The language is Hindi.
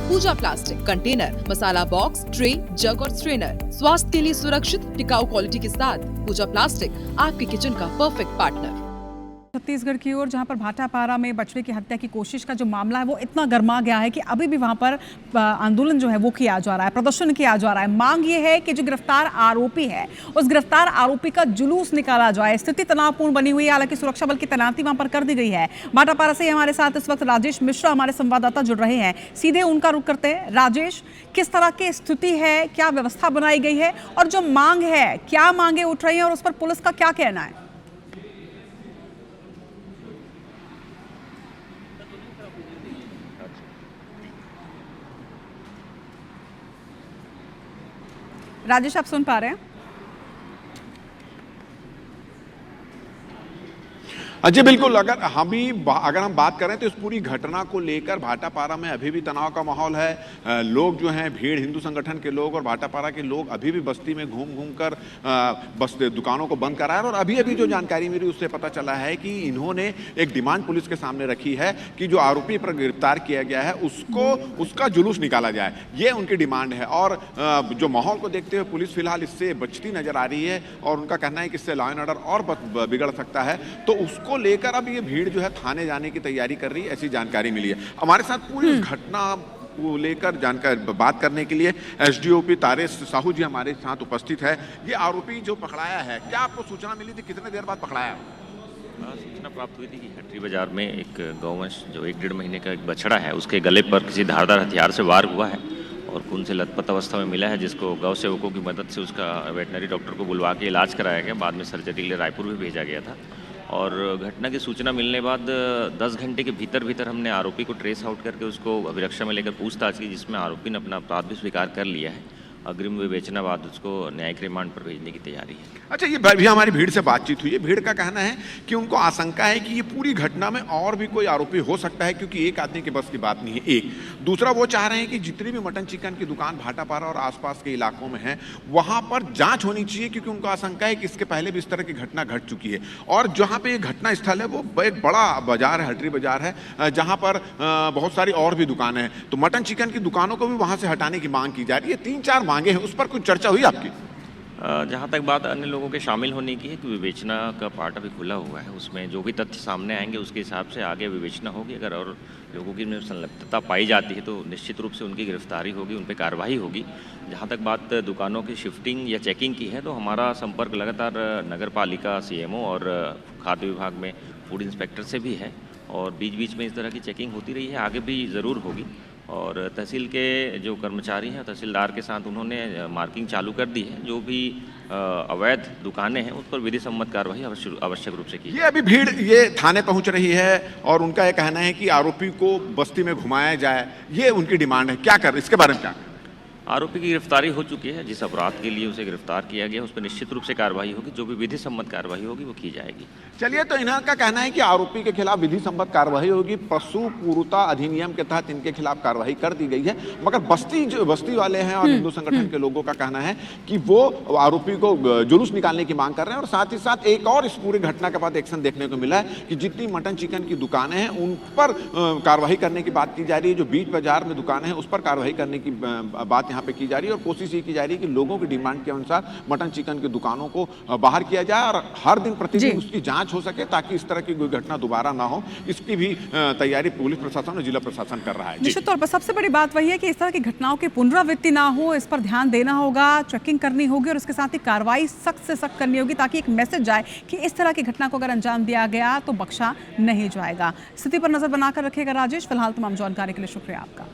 पूजा प्लास्टिक कंटेनर, मसाला बॉक्स, ट्रे, जग और स्ट्रेनर। स्वास्थ्य के लिए सुरक्षित टिकाऊ क्वालिटी के साथ पूजा प्लास्टिक आपके किचन का परफेक्ट पार्टनर। छत्तीसगढ़ की ओर जहां पर भाटापारा में बछड़े की हत्या की कोशिश का जो मामला है वो इतना गर्मा गया है कि अभी भी वहां पर आंदोलन जो है वो किया जा रहा है, प्रदर्शन किया जा रहा है। मांग ये है कि जो गिरफ्तार आरोपी है उस गिरफ्तार आरोपी का जुलूस निकाला जाए। स्थिति तनावपूर्ण बनी हुई है, हालांकि सुरक्षा बल की तैनाती वहां पर कर दी गई है। भाटापारा से हमारे साथ इस वक्त राजेश मिश्रा हमारे संवाददाता जुड़ रहे हैं, सीधे उनका रुख करते हैं। राजेश, किस तरह की स्थिति है, क्या व्यवस्था बनाई गई है और जो मांग है क्या मांगे उठ रही है और उस पर पुलिस का क्या कहना है? राजेश, आप सुन पा रहे हैं? जी बिल्कुल। अगर हम बात करें तो इस पूरी घटना को लेकर भाटापारा में अभी भी तनाव का माहौल है। लोग जो हैं, भीड़ हिंदू संगठन के लोग और भाटापारा के लोग अभी भी बस्ती में घूम कर बस दुकानों को बंद कराया। और अभी जो जानकारी मिली उससे पता चला है कि इन्होंने एक डिमांड पुलिस के सामने रखी है कि जो आरोपी पर गिरफ्तार किया गया है उसका जुलूस निकाला जाए, ये उनकी डिमांड है। और जो माहौल को देखते हुए पुलिस फिलहाल इससे बचती नजर आ रही है और उनका कहना है कि इससे लॉ एंड ऑर्डर और बिगड़ सकता है। तो उसको लेकर अब ये भीड़ जो है थाने जाने की तैयारी कर रही है, ऐसी जानकारी मिली है। हमारे साथ पूरी घटना को लेकर जानकारी बात करने के लिए एसडीओपी तारेश साहू जी हमारे साथ उपस्थित है। ये आरोपी जो पकड़ाया है, क्या आपको सूचना मिली थी, कितने देर बाद पकड़ाया? सूचना प्राप्त हुई थी कि हटरी बाजार में एक गौवंश जो 1-1.5 महीने का एक बछड़ा है उसके गले पर किसी धारदार हथियार से वार हुआ है और खून से लथपथ अवस्था में मिला है, जिसको गौ सेवकों की मदद से उसका वेटनरी डॉक्टर को बुलवा के इलाज कराया गया। बाद में सर्जरी के लिए रायपुर भी भेजा गया था। और घटना की सूचना मिलने बाद 10 घंटे के भीतर हमने आरोपी को ट्रेस आउट करके उसको अभिरक्षा में लेकर पूछताछ की, जिसमें आरोपी ने अपना अपराध भी स्वीकार कर लिया है। अग्रिम विवेचना बाद उसको न्यायिक रिमांड पर भेजने की तैयारी है। अच्छा, ये भी हमारी भीड़ से बातचीत हुई है। भीड़ का कहना है कि उनको आशंका है कि ये पूरी घटना में और भी कोई आरोपी हो सकता है, क्योंकि एक आदमी के बस की बात नहीं है। एक दूसरा, वो चाह रहे हैं कि जितनी भी मटन चिकन की दुकान भाटापारा और आसपास के इलाकों में है वहां पर जांच होनी चाहिए, क्योंकि उनको आशंका है कि इसके पहले भी इस तरह की घटना घट चुकी है। और जहां पे ये घटना स्थल है वो एक बड़ा बाजार है, हटरी बाजार है, जहां पर बहुत सारी और भी दुकानें हैं। तो मटन चिकन की दुकानों को भी वहां से हटाने की मांग की जा रही है। 3-4 मांगे हैं, उस पर कुछ चर्चा हुई आपकी? जहाँ तक बात अन्य लोगों के शामिल होने की है कि विवेचना का पार्ट अभी खुला हुआ है, उसमें जो भी तथ्य सामने आएंगे उसके हिसाब से आगे विवेचना होगी। अगर और लोगों की संलिप्तता पाई जाती है तो निश्चित रूप से उनकी गिरफ्तारी होगी, उन पर कार्रवाई होगी। जहाँ तक बात दुकानों की शिफ्टिंग या चेकिंग की है तो हमारा संपर्क लगातार नगर पालिका, सीएमओ और खाद्य विभाग में फूड इंस्पेक्टर से भी है और बीच में इस तरह की चेकिंग होती रही है, आगे भी ज़रूर होगी। और तहसील के जो कर्मचारी हैं, तहसीलदार के साथ उन्होंने मार्किंग चालू कर दी है। जो भी अवैध दुकानें हैं उस पर विधि सम्मत कार्रवाई आवश्यक रूप से की। ये अभी भीड़ ये थाने पहुंच रही है और उनका यह कहना है कि आरोपी को बस्ती में घुमाया जाए, ये उनकी डिमांड है। क्या कर इसके बारे में क्या? आरोपी की गिरफ्तारी हो चुकी है। जिस अपराध के लिए उसे गिरफ्तार किया गया उस पर निश्चित रूप से कार्रवाई होगी। जो भी विधि सम्मत कार्रवाई होगी वो की जाएगी। चलिए, तो इनका कहना है कि आरोपी के खिलाफ विधि सम्मत कार्रवाई होगी। पशु क्रूरता अधिनियम के तहत इनके खिलाफ कार्रवाई कर दी गई है। मगर बस्ती वाले हैं और हिंदू संगठन के लोगों का कहना है कि वो आरोपी को जुलूस निकालने की मांग कर रहे हैं। और साथ ही साथ एक और इस पूरी घटना के बाद एक्शन देखने को मिला है कि जितनी मटन चिकन की दुकानें हैं उन पर कार्रवाई करने की बात की जा रही है। जो बीच बाजार में दुकानें हैं उस पर कार्रवाई करने की बात यहाँ पे की जा रही है। और कोशिश ये की जा रही है कि लोगों की डिमांड के अनुसार मटन चिकन की दुकानों को बाहर किया जाए और हर दिन प्रतिदिन उसकी जांच हो सके, ताकि इस तरह की कोई घटना दोबारा ना हो। इसकी भी तैयारी पुलिस प्रशासन और जिला प्रशासन कर रहा है। निश्चित तौर पर सबसे बड़ी बात वही है कि इस तरह की घटनाओं की पुनरावृत्ति ना हो, इस पर ध्यान देना होगा, चेकिंग करनी होगी और उसके साथ ही कार्रवाई सख्त से सख्त करनी होगी, ताकि एक मैसेज जाए कि इस तरह की घटना को अगर अंजाम दिया गया तो बख्शा नहीं जाएगा। स्थिति पर नजर बनाकर रखिएगा राजेश। फिलहाल तमाम जानकारी के लिए शुक्रिया आपका।